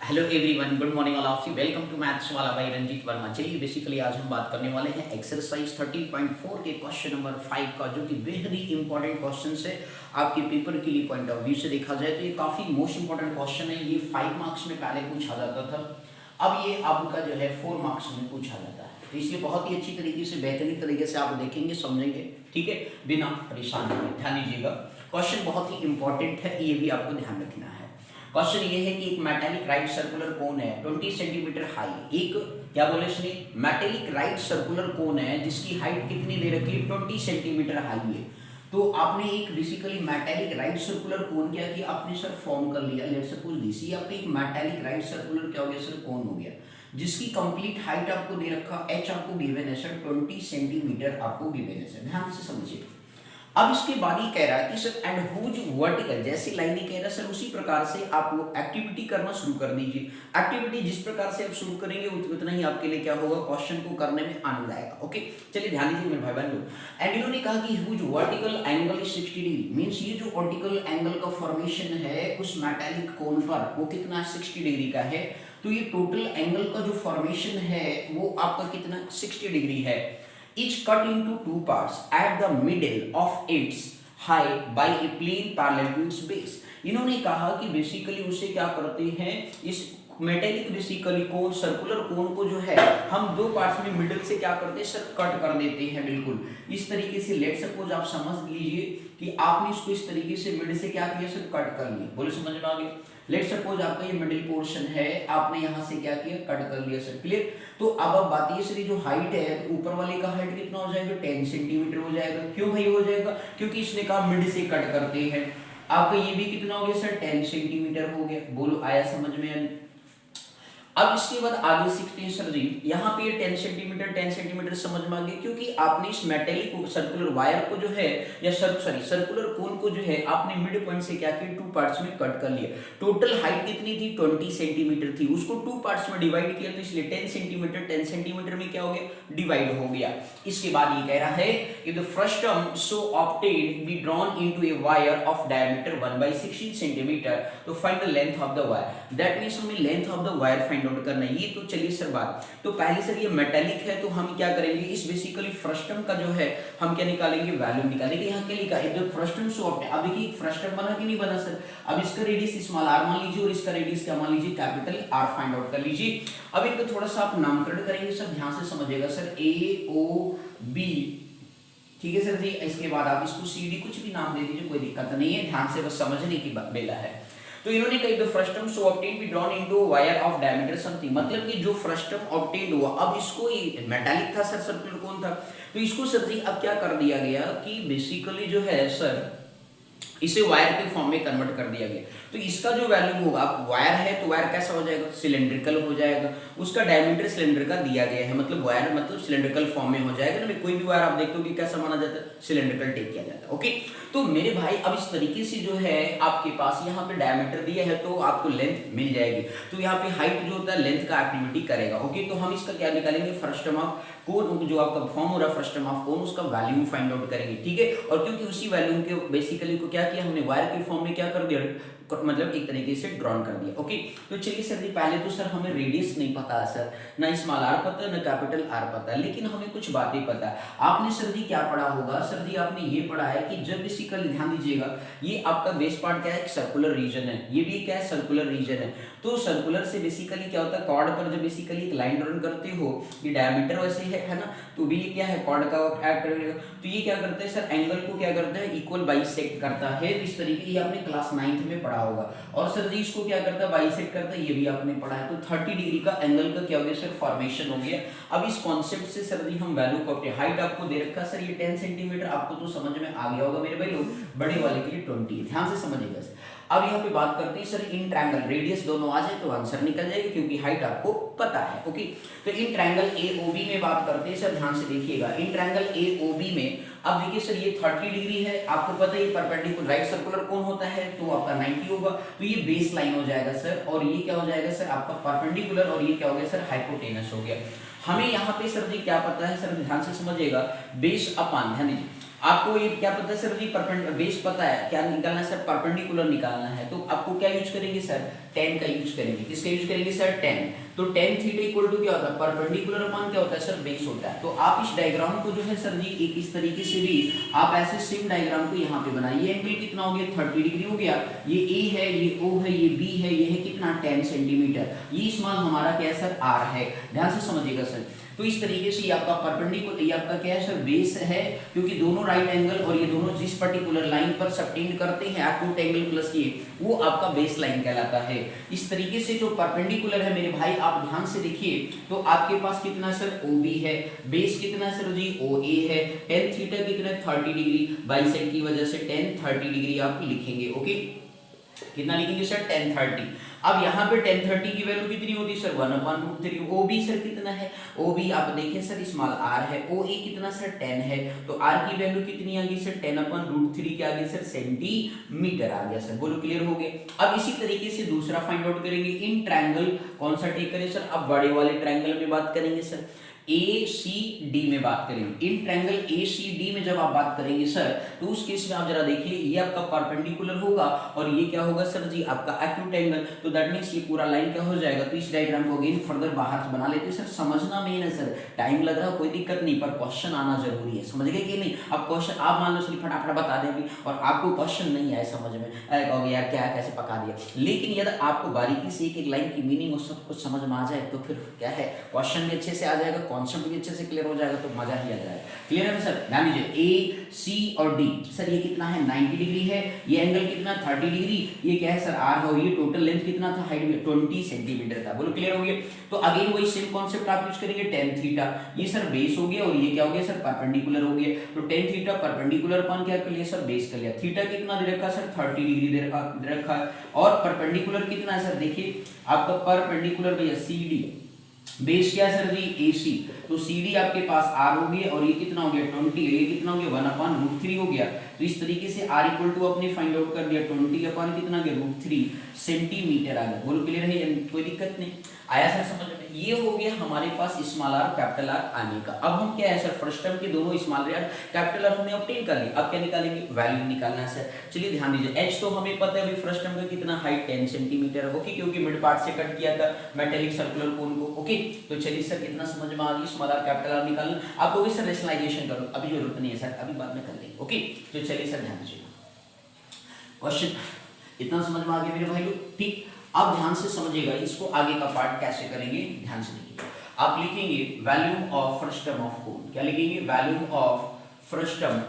Hello everyone, good morning all of you. Welcome to maths वाला by Ranjit Verma. चलिए basically आज हम बात करने वाले हैं एक्सरसाइज 13.4 के क्वेश्चन नंबर 5 का, जो कि बेहद ही इंपॉर्टेंट क्वेश्चन है आपके पेपर के लिए। पॉइंट ऑफ व्यू से देखा जाए तो ये काफी मोस्ट इंपॉर्टेंट क्वेश्चन है। ये 5 मार्क्स में पहले पूछा जाता था, अब ये आपका जो है 4 मार्क्स में पूछा जाता है। तो इसलिए बहुत ही अच्छी तरीके से, बेहतरीन तरीके से आप देखेंगे, समझेंगे, ठीक है, बिना परेशान हुए। ध्यान दीजिएगा, क्वेश्चन बहुत ही इंपॉर्टेंट है, ये भी आपको ध्यान रखना है। क्वेश्चन ये है कि एक मेटालिक राइट सर्कुलर कोन है 20 सेंटीमीटर हाई। एक क्या बोले इसने, मेटालिक राइट सर्कुलर कोन है जिसकी हाइट कितनी दे रखी है, 20 सेंटीमीटर हाई है। तो आपने एक basically metallic right circular cone क्या किया, आपने सर फॉर्म कर लिया। लेट्स सपोज दिस ये आपका एक मेटालिक राइट सर्कुलर क्या हो गया सर, कोन हो गया, जिसकी कंप्लीट हाइट आपको दे रखा, एच आपको गिवन है सर 20 सेंटीमीटर आपको गिवन है सर। ध्यान से समझिए। अब इसके बाद ही कह रहा है कि सर एंड हुज वर्टिकल, जैसे लाइन कह रहा है सर उसी प्रकार से आप वो एक्टिविटी करना शुरू कर दीजिए। एक्टिविटी जिस प्रकार से आप शुरू करेंगे उतना ही आपके लिए क्या होगा, क्वेश्चन को करने में आनंद आएगा। ओके, चलिए ध्यान दीजिए मेरे भाई बहन लोग। एंड इन्होंने कहा कि whose vertical angle is 60 degree, means ये जो वर्टिकल एंगल का फॉर्मेशन है उस मेटालिक कोन पर वो कितना 60 डिग्री का है। तो ये टोटल एंगल का जो फॉर्मेशन है वो आपका कितना 60 डिग्री है। Each cut into two parts at the middle of its height by a plane parallel to its base। इन्होंने कहा कि बेसिकली उसे क्या करते हैं, इस मेटेलिक बेसिकली कोन, सर्कुलर कोन को जो है हम दो पार्ट्स में मिडिल से क्या करते हैं सर, कट कर देते हैं। बिल्कुल इस तरीके से लेट सपोज आप समझ लीजिए कि आपने इसको इस तरीके से मिडिल से क्या किया सर, कट कर लिया। बोले समझ में आ गया। लेट सपोज आपका ये मिडिल पोर्शन है, आपने यहाँ से क्या किया, कट कर लिया सर। क्लियर। तो अब बात ये सर, जो हाइट है तो ऊपर वाले का हाइट कितना हो जाएगा, 10 सेंटीमीटर हो जाएगा। क्यों भाई हो जाएगा, क्योंकि इसने कहा मिड से कट करते हैं। आपका ये भी कितना हो गया सर, 10 सेंटीमीटर हो गया। बोलो आया समझ में। अब इसके बाद आगे सीखते हैं सर जी, यहाँ पे 10 सेंटीमीटर समझ में आ गया, क्योंकि आपने इस मेटेलिक सर्कुलर वायर को जो है या सर्कुलर कोन को जो है आपने मिड पॉइंट से क्या किया, 2 पार्ट्स में कट कर लिया। टोटल हाइट कितनी थी, 20 सेंटीमीटर थी, उसको 2 पार्ट्स में डिवाइड किया, तो इसलिए 10 सेंटीमीटर में क्या हो गया, डिवाइड हो गया। इसके बाद ये कह रहा है कि the frustum so obtained be drawn into a wire of diameter 1/16 centimetre. तो find the length of the wire. That means हमें length of the wire find out करना है। ये तो चलिए सर बात, तो पहले सर ये मेटालिक है तो हम क्या करेंगे, इस बेसिकली फ्रस्टम का जो है हम क्या निकालेंगे, वैल्यू निकालेंगे। यहाँ क्या लिखा है, द फ्रस्टम सो ऑब्टेन्ड। अब देखिए फ्रस्टम बना कि नहीं बना सर। अब इसका रेडियस स्मॉल r मान लीजिए और इसका रेडियस क्या मान लीजिए, कैपिटल R फाइंड आउट कर लीजिए। अब इनको थोड़ा सा आप नामकरण करेंगे सर, ध्यान से समझिएगा सर, AOB, ठीक है सर जी। इसके बाद आप इसको CD कुछ भी नाम दे दीजिए, कोई दिक्कत नहीं है, ध्यान से बस समझने की बेला है। तो इन्होंने कही the frustum so obtained be drawn into wire of diameter something, मतलब कि जो फ्रस्टम ऑब्टेन्ड हुआ, अब इसको ये मेटालिक था सर, सर्कुलर कोन था, तो इसको सर जी अब क्या कर दिया गया कि बेसिकली जो है सर इसे वायर के फॉर्म में कन्वर्ट कर दिया गया। तो इसका जो वैल्यू होगा, वायर है तो वायर कैसा हो जाएगा, सिलेंड्रिकल हो जाएगा। उसका डायमीटर सिलेंडर का दिया गया है, मतलब वायर मतलब सिलेंड्रिकल फॉर्म में हो जाएगा ना। कोई भी वायर आप देखते हो कि कैसा माना जाता है, सिलेंड्रिकल टेक किया जाता है। ओके, तो मेरे भाई अब इस तरीके से जो है आपके पास यहाँ पे डायमीटर दिया है तो आपको लेंथ मिल जाएगी। तो यहाँ पे हाइट जो होता है लेंथ का एक्टिविटी करेगा। ओके, तो हम इसका क्या निकालेंगे, फ्रस्टम ऑफ कोन, जो आपका फॉर्म हो रहा है फ्रस्टम ऑफ कोन, उसका वैल्यू फाइंड आउट करेंगे। ठीक है, और क्योंकि उसी वैल्यू के बेसिकली को क्या किया हमने, वायर के फॉर्म में क्या कर दिया, मतलब एक तरीके से ड्रॉन कर दिया। ओके, तो चलिए सर जी, पहले तो सर हमें रेडियस नहीं पता है सर, ना स्मॉल r पता है ना कैपिटल R पता है, लेकिन हमें कुछ बातें पता है। आपने सर जी क्या पढ़ा होगा, सर जी आपने ये पढ़ा है कि जब बेसिकली ध्यान दीजिएगा, ये आपका बेस पार्ट क्या है, एक सर्कुलर रीजन है, ये भी क्या है, सर्कुलर रीजन है। तो सर्कुलर से बेसिकली क्या होता है, कॉर्ड पर जब बेसिकली एक लाइन ड्रॉन करते हो, ये डायमीटर वैसे है ना, तो भी ये क्या है, कॉर्ड का ऐड करेगा। तो ये क्या करता है सर, एंगल को क्या करता है, इक्वल बाइसेक्ट करता है। इस तरीके ये आपने क्लास 9th में पढ़ा होगा। और सर जी इसको क्या करता है, बाइसेक्ट करता है, ये भी आपने पढ़ा है। तो 30 डिग्री का एंगल का क्या हो गया सर, फॉर्मेशन हो गया। अब इस कॉन्सेप्ट से सर जी हम वैल्यू को, हाइट आपको दे रखा सर ये 10 सेंटीमीटर, आपको तो समझ में आ गया होगा मेरे भाई लोग, बड़े वाले के लिए 20, ध्यान से समझिएगा सर। अब यहाँ पे बात करते हैं सर इन ट्रायंगल, रेडियस दोनों आ जाए तो आंसर निकल जाएगा, क्योंकि हाइट आपको पता है। ओके, तो इन ट्रायंगल AOB में बात करते हैं सर, ध्यान से देखिएगा। इन ट्रायंगल AOB में अब देखिए सर ये 30 डिग्री है, आपको पता है ये परपेंडिकुलर राइट सर्कुलर कोन होता है तो आपका 90 होगा, तो ये बेस लाइन हो जाएगा सर, और ये क्या हो जाएगा सर आपका परपेंडिकुलर, और ये क्या हो गया सर, हाइपोटेनस हो गया। हमें यहाँ पे सर जी क्या पता है सर, ध्यान से समझिएगा, बेस अपान, ध्यान दीजिए, आपको ये क्या पता है सर जी, बेस पता है, क्या निकालना है सर, परपेंडिकुलर निकालना है। तो आपको क्या यूज करेंगे सर, tan का यूज करेंगे। किसका यूज करेंगे सर, tan। तो tan थीटा इक्वल टू क्या होता है, परपेंडिकुलर अपॉन क्या होता है सर, बेस होता है। तो आप इस डायग्राम को जो है सर जी एक इस तरीके से भी आप ऐसे सेम डायग्राम को यहाँ पे बनाइए। एंगल कितना हो गया, 30 डिग्री हो गया। ये A है, ये O है, ये B है, ये है कितना 10 सेंटीमीटर। ये स्मॉल हमारा क्या है सर, R है। ध्यान से समझिएगा सर। तो इस तरीके से ये आपका परपेंडिकुलर, ये आपका क्या है सर, बेस है, क्योंकि दोनों राइट एंगल और ये दोनों जिस पर्टिकुलर लाइन पर सबटेंड करते हैं एक्यूट एंगल प्लस ये, वो आपका बेस लाइन कहलाता है। इस तरीके से जो परपेंडिकुलर है मेरे भाई, आप ध्यान से देखिए, तो आपके पास कितना सर, OB है, बेस कितना सर जी, OA है, tan थीटा कितना 30 डिग्री, बाइसेक्ट की वजह से tan 30 डिग्री आप लिखेंगे। ओके, कितना लिखेंगे सर, tan 30। अब यहाँ पे tan 30 की वैल्यू कितनी होती है सर, 1/√3। OB सर कितना है, OB आप देखें सर स्मॉल r है, OA कितना सर 10 है, तो r की वैल्यू कितनी आ गई सर, 10/√3 क्या आ गया सर, सेंटीमीटर आ गया सर। बोलो क्लियर हो गया। अब इसी तरीके से दूसरा फाइंड आउट करेंगे। इन ट्रायंगल कौन सा टेक करें सर, अब बड़े वाले ट्रायंगल में बात करेंगे सर, ACD में बात करेंगे। इन ट्रायंगल ACD में जब आप बात करेंगे सर, तो उस केस में आप जरा देखिए, ये आपका परपेंडिकुलर होगा और ये क्या होगा सर जी, आपका एक्यूट एंगल। तो दैट मींस ये पूरा लाइन क्या हो जाएगा। तो इस डायग्राम को अगेन फर्दर बाहर बना लेते हैं सर। समझना मेन है सर, टाइम लग रहा है कोई दिक्कत नहीं, पर क्वेश्चन आना जरूरी है। समझ गए कि नहीं। अब क्वेश्चन आप मान लो सर फटाफट बता देंगे और आपको क्वेश्चन नहीं आए समझ में, कहोगे यार क्या कैसे पका दिया। लेकिन यदि आपको बारीकी से एक एक लाइन की मीनिंग और सब कुछ समझ में आ जाए, तो फिर क्या है, क्वेश्चन भी अच्छे से आ जाएगा, कॉन्सेप्ट भी अच्छे से क्लियर हो जाएगा, तो मजा ही आ जाएगा। क्लियर है सर। ध्यान दीजिए, A, C और D सर, ये कितना है 90 डिग्री है, ये एंगल कितना 30 डिग्री, ये क्या है सर R है, और ये टोटल लेंथ कितना था, हाइट में 20 सेंटीमीटर था। बोलो क्लियर हो गया। तो अगेन वही सेम कॉन्सेप्ट आप यूज करेंगे, tan थीटा, ये सर बेस हो गया और ये क्या हो गया सर, परपेंडिकुलर हो गया। तो tan थीटा परपेंडिकुलर अपन क्या कर लिया सर, बेस कर लिया। थीटा कितना दे रखा सर, 30 डिग्री दे रखा है, और परपेंडिकुलर कितना है सर, देखिए आपका परपेंडिकुलर भैया CD, बेस क्या है सर जी, AC। तो CD आपके पास R हो गया और ये कितना हो गया 20, ये कितना हो गया 1/√3 हो गया। तो इस तरीके से R इक्वल टू अपने फाइंड आउट कर दिया 20 अपन कितना गया √3 सेंटीमीटर आ गया। बोलो क्लियर है, कोई दिक्कत नहीं आया सर समझ में। ये हो गया हमारे पास स्मॉल r कैपिटल R आने का। अब हम क्या है सर, फर्स्ट टर्म के दोनों स्मॉल r कैपिटल R हमने ऑब्टेन कर ली। अब क्या निकालेंगे, वैल्यू निकालना है सर। चलिए ध्यान दीजिए, h तो हमें पता है भाई फर्स्ट टर्म का कितना, हाइट 10 सेंटीमीटर है। ओके, क्योंकि मिड पार्ट से कट किया था मेटेलिक सर्कुलर कोन को। ओके, तो चलिए सर कितना समझ में आ गई, स्मॉल r कैपिटल R निकालना। आप लोग सर रेशनलाइजेशन करो, अभी जरूरत नहीं है सर, अभी बाद में कर लेंगे। ओके, तो चलिए सर ध्यान दीजिए, क्वेश्चन इतना समझ में आ गया मेरे भाई लोग। ठीक, अब ध्यान से समझिएगा, इसको आगे का पार्ट कैसे करेंगे, ध्यान से देखिए। आप लिखेंगे volume of first term of cone. क्या लिखेंगे, volume of first term,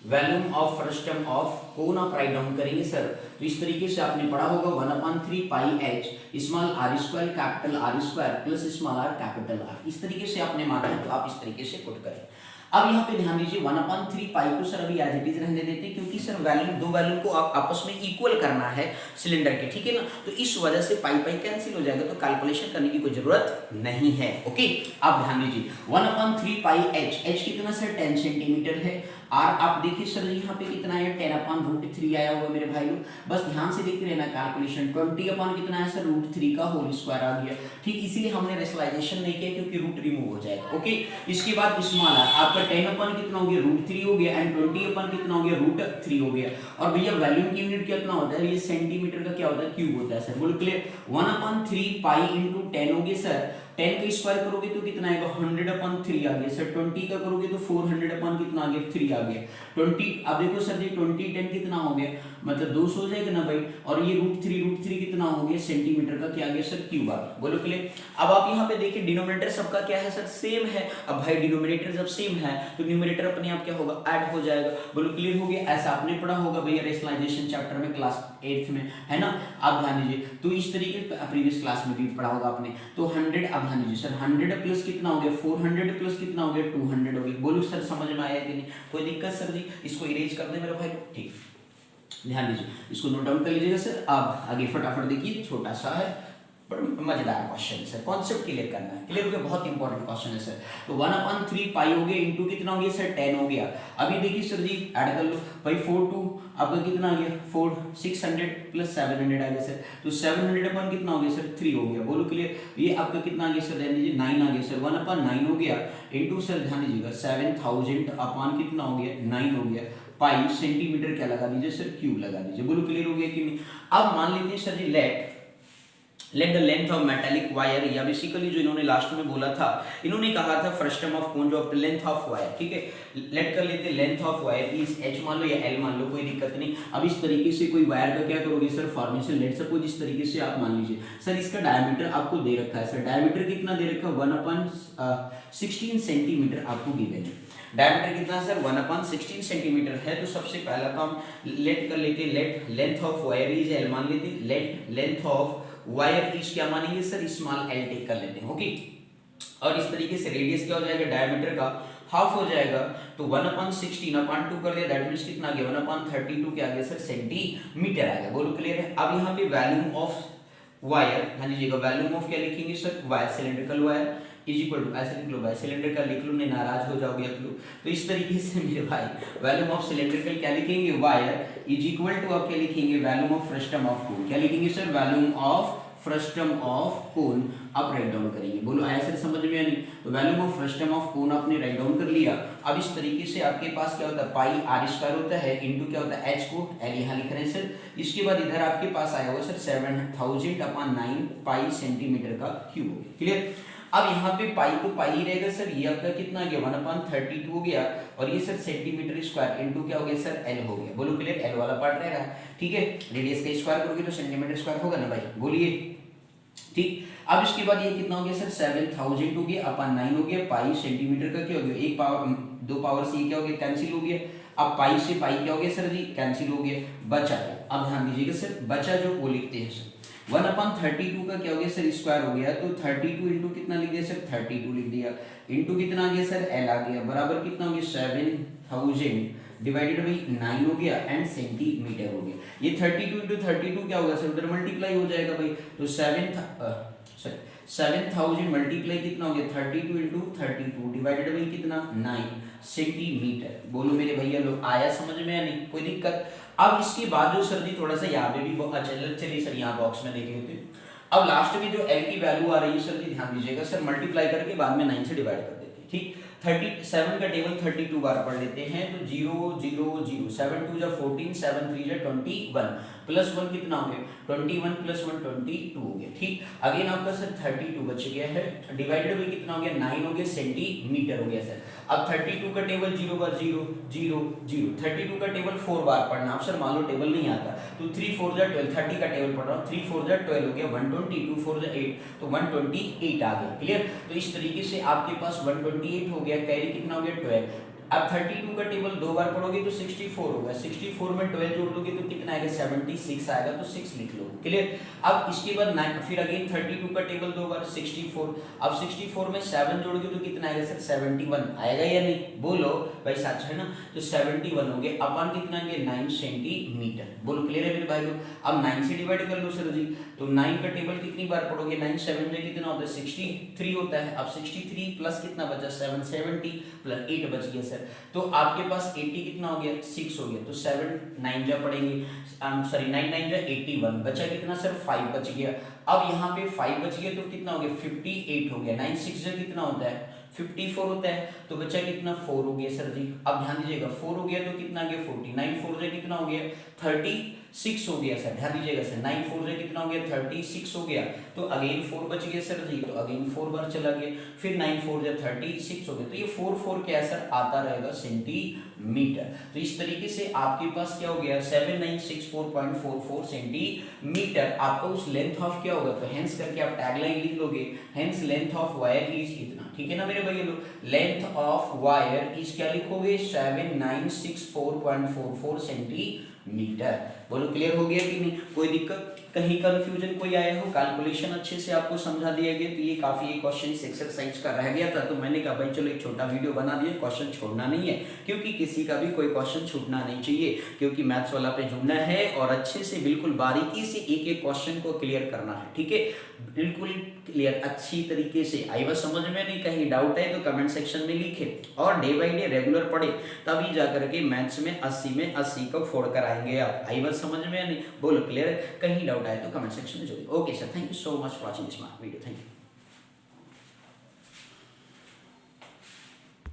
volume of first term of cone आप राइट डाउन करेंगे सर। तो इस तरीके से आपने पढ़ा होगा 1/3 पाई h small r square capital R square plus small r capital R। इस तरीके से आपने माना है, तो आप इस तरीके से पुट करें। अब यहाँ पे ध्यान दीजिए 1/3 पाई को सर अभी एज इट इज रहने देते हैं, क्योंकि सर वैल्यू, दो वैल्यू को आप आपस में इक्वल करना है सिलेंडर के, ठीक है ना। तो इस वजह से पाई पाई कैंसिल हो जाएगा, तो कैलकुलेशन करने की कोई जरूरत नहीं है। ओके, आप ध्यान दीजिए 1/3 पाई h कितना सर 10 सेंटीमीटर है। R आप देखिए सर यहाँ पे कितना है 10/√3 आया हुआ मेरे भाई लोग, बस ध्यान से देखते रहना कैलकुलेशन। 20 कितना है सर √3 का होल स्क्वायर आ गया। ठीक, इसीलिए हमने रेशनलाइजेशन नहीं किया, क्योंकि रूट रिमूव हो जाएगा। ओके, इसके बाद स्मॉल r आपका 10 कितना हो गया √3 हो गया, एंड 20 कितना हो गया √3 हो गया। और भैया वैल्यूम की यूनिट कितना होता है, ये सेंटीमीटर का क्या होता है, क्यूब होता है सर। बोलो क्लियर। 1/3 पाई इंटू 10 हो गया सर, 10 का स्क्वायर करोगे तो कितना आएगा 100/3 आ गया सर। 20 का करोगे तो 400 कितना आ गया 3 आ गया। 20 अब देखो सर जी 20 10 कितना हो गया, मतलब 200 हो जाएगा ना भाई। और ये √3 कितना हो गया सेंटीमीटर का क्या आ गया सर, क्यूब आ गया। बोलो क्लियर। अब आप यहाँ पे देखिए डिनोमिनेटर सबका क्या है सर, सेम है। अब भाई डिनोमिनेटर जब सेम है तो न्यूमरेटर अपने आप क्या होगा, ऐड हो जाएगा। बोलो क्लियर हो गया। ऐसा आपने पढ़ा होगा भैया रेशनलाइजेशन चैप्टर में क्लास 8th में, है ना। आप ध्यान दीजिए, तो इस तरीके प्रीवियस क्लास में भी पढ़ा होगा आपने। तो 100, अब ध्यान दीजिए सर 100 प्लस कितना हो गया 400 प्लस कितना हो गया 200 हो गया। बोलो सर समझ में आया कि नहीं, कोई दिक्कत सर जी। इसको इरेज कर दे मेरे भाई, ठीक ध्यान दीजिए, इसको नोट डाउन कर लीजिएगा सर। अब आगे फटाफट देखिए, छोटा सा है बड़ा मजेदार क्वेश्चन है, कॉन्सेप्ट क्लियर करना है, क्लियर हो गया, बहुत इंपॉर्टेंट क्वेश्चन है सर। तो 1/3 पाई हो गया इंटू कितना हो गया सर 10 हो गया। अभी देखिए सर जी ऐड कर लो भाई 4 2 आपका कितना आ गया 4 600 प्लस 700 आ गया सर। तो 700 अपन कितना हो गया सर 3 हो गया, बोलो क्लियर। ये आपका कितना आ गया सर, ध्यान दीजिए 9 आ गया सर, 1/9 हो गया इंटू सर ध्यान दीजिएगा 7000 अपान कितना हो गया 9 हो गया, पाई सेंटीमीटर क्या लगा दीजिए सर क्यूब लगा दीजिए, बोलो क्लियर हो गया कि नहीं। अब मान लीजिए sir ji let the length of metallic wire, या बेसिकली जो इन्होंने लास्ट में बोला था, इन्होंने कहा था फ्रस्टम ऑफ कोन जो लेंथ ऑफ वायर, ठीक है लेट कर लेते length of wire is h मान लो या l मान लो, कोई दिक्कत नहीं। अब इस तरीके से कोई वायर का क्या करोगे सर फॉर्मेशन, लेट सपोज इस तरीके से आप मान लीजिए सर इसका डायमीटर आपको दे रखा है सर, डायमीटर कितना दे रखा है 1/16 सेंटीमीटर आपको गिवन है। डायमीटर कितना सर 1/16 सेंटीमीटर है। तो सबसे पहला काम लेट कर लेते late length of wire is l मान लेते, late length of wire is क्या मानेंगे सर स्मॉल l टेक कर लेते हैं, ओके। और इस तरीके से रेडियस क्या हो जाएगा डायमीटर का हाफ हो जाएगा, तो 1/16/2 कर दिया, दैट मींस कितना आ गया 1/32 क्या आ गया सर सेंटीमीटर आ गया, बोलो क्लियर है। अब यहाँ पे वॉल्यूम ऑफ वायर ध्यान दीजिएगा, वॉल्यूम ऑफ क्या लिखेंगे sir wire cylindrical wire is equal to ऐसे लिख लो भाई, सिलेंडर का लिख लो नहीं नाराज हो जाओगे आप लोग। तो इस तरीके से मेरे भाई वॉल्यूम ऑफ सिलेंड्रिकल क्या लिखेंगे वायर इज इक्वल टू आप क्या लिखेंगे volume of frustum of cone, क्या लिखेंगे sir volume of frustum of cone आप राइट डाउन करेंगे, बोलो आया सर समझ में या नहीं। तो volume of frustum of cone आपने राइट डाउन कर लिया। अब इस तरीके से आपके पास क्या होता है पाई आर स्क्वायर होता है इंटू क्या होता है एच को एल यहाँ लिख रहे हैं सर। इसके बाद इधर आपके पास आया हुआ सर 7000/9 पाई सेंटीमीटर का क्यूब हो गया, क्लियर। अब यहाँ पे पाई तो पाई ही रहेगा सर, ये आपका कितना आ गया 1/32 हो गया, और ये सर सेंटीमीटर स्क्वायर इंटू क्या हो गया सर एल हो गया, बोलो क्लियर एल वाला पार्ट रहेगा, ठीक है। रेडियस का स्क्वायर करोगे तो सेंटीमीटर स्क्वायर होगा ना भाई, बोलिए ठीक। अब इसके बाद ये कितना हो गया सर 7000 हो गया अपन 9 हो गया, पाई सेंटीमीटर का क्या हो गया एक पावर दो पावर से क्या हो गया कैंसिल हो गया। अब पाई से पाई क्या हो गया सर जी कैंसिल हो गया, बचा क्या, अब ध्यान दीजिएगा सर बचा जो वो लिखते हैं सर 1/32 का क्या हो गया सर स्क्वायर हो गया, तो 32 इंटू कितना लिख दिया सर 32 लिख दिया, इंटू कितना आ गया सर एल आ गया, बराबर कितना हो गया 7000 डिवाइडेड बाई 9 हो गया एंड सेंटीमीटर हो गया। ये 32 इंटू 32 क्या होगा सर उधर मल्टीप्लाई हो जाएगा भाई, तो 7000 मल्टीप्लाई कितना हो गया 32 इंटू 32 डिवाइडेड बाई कितना 9 सेंटीमीटर, बोलो मेरे भैया लोग आया समझ में या नहीं, कोई दिक्कत। अब इसके बाद जो सर जी थोड़ा सा यहाँ पे भी चलिए सर यहाँ बॉक्स में देख लेते हैं। अब लास्ट में जो एल की वैल्यू आ रही है सर जी ध्यान दीजिएगा सर मल्टीप्लाई करके बाद में 9 से डिवाइड कर देते हैं, ठीक। 37 का टेबल 32 बार पढ़ लेते हैं, तो 0 0 0 7 2 जा 14 7 3 जा 21 प्लस 1 कितना हो गया 21 प्लस 1 22 हो गया, ठीक। अगेन आपका सर 32 बच गया है, डिवाइडेड बाई कितना हो गया 9 हो गया सेंटीमीटर हो गया सर। अब 32 का टेबल 0 बार 0 0 0, 32 का टेबल 4 बार पढ़ना, आप सर मान लो टेबल नहीं आता तो 3 4 जा 12, 30 का टेबल पढ़ रहा हूँ 3 4 जा 12 हो गया 120, 2 4 जा 8 तो 128 आ गया, क्लियर। तो इस तरीके से आपके पास 128 हो गया, कैरी कितना हो गया 12। अब 32 का टेबल दो बार पढ़ोगे तो 64 होगा, 64 में 12 जोड़ दोगे तो कितना आएगा 76 आएगा, तो 6 लिख लो, क्लियर। अब इसके बाद 9 फिर अगेन 32 का टेबल दो बार 64, अब 64 में 7 जोड़ोगे तो कितना आएगा सर 71 आएगा या नहीं, बोलो भाई सच है ना। तो 71 हो गया अपन कितना आएंगे 9 सेंटीमीटर, बोलो क्लियर है मेरे भाई लोग। अब 9 से डिवाइड कर लो सर जी, तो 9 का टेबल कितनी बार पढ़ोगे 9 7 में कितना होता है 63 होता है। अब 63 प्लस कितना बचा 7 70 प्लस 8 बच गया सर, तो आपके पास 80 कितना हो गया 6 हो गया, तो 7 9 जा पड़ेंगे सॉरी 9 9 जा 81 बचा कितना सर 5 बच गया। अब यहाँ पे 5 बच गया तो कितना हो गया 58 हो गया, 9 6 जा कितना होता है 54 होता है, तो बचा कितना 4 हो गया सर जी। अब ध्यान दीजिएगा 4 हो गया तो कितना आ गया 40, 9 4 जा कितना हो गया 36 हो गया सर, ध्यान दीजिएगा सर 9 4 जा कितना हो गया 36 हो गया, तो अगेन 4 बच गया सर जी, तो अगेन 4 बार चला गया, फिर 9 4 जा 36 हो गया, तो ये 4 4 क्या सर आता रहेगा सेंटीमीटर। तो इस तरीके से आपके पास क्या हो गया 7964.44 सेंटीमीटर आपका उस लेंथ ऑफ क्या होगा, तो हेंस करके आप टैगलाइन लिख लोगे, hence length of wire is इतना, ठीक है ना मेरे भैया लोग। लेंथ ऑफ वायर इज क्या लिखोगे 7964.44 सेंटीमीटर मीटर। बोलो क्लियर हो गया कि नहीं, कोई दिक्कत, कहीं कंफ्यूजन कोई आया हो, कैलकुलेशन अच्छे से आपको समझा दिया गया। तो ये काफी एक क्वेश्चन इस एक्सरसाइज का रह गया था, तो मैंने कहा भाई चलो एक छोटा वीडियो बना दिए, क्वेश्चन छोड़ना नहीं है, क्योंकि किसी का भी कोई क्वेश्चन छूटना नहीं चाहिए, क्योंकि मैथ्स वाला पे जुड़ना है और अच्छे से बिल्कुल बारीकी से एक एक क्वेश्चन को क्लियर करना है, ठीक है, बिल्कुल क्लियर अच्छी तरीके से। आई बात समझ में नहीं, कहीं डाउट है तो कमेंट सेक्शन में लिखे, और डे बाई डे रेगुलर पढ़े, तभी जाकर के मैथ्स में 80 में 80 को फोड़ कर आएंगे आप। आई बात समझ में नहीं, बोलो क्लियर, कहीं डाउट आए तो कमेंट सेक्शन में जोड़िए। Okay sir, thank you so much for watching this video, thank you.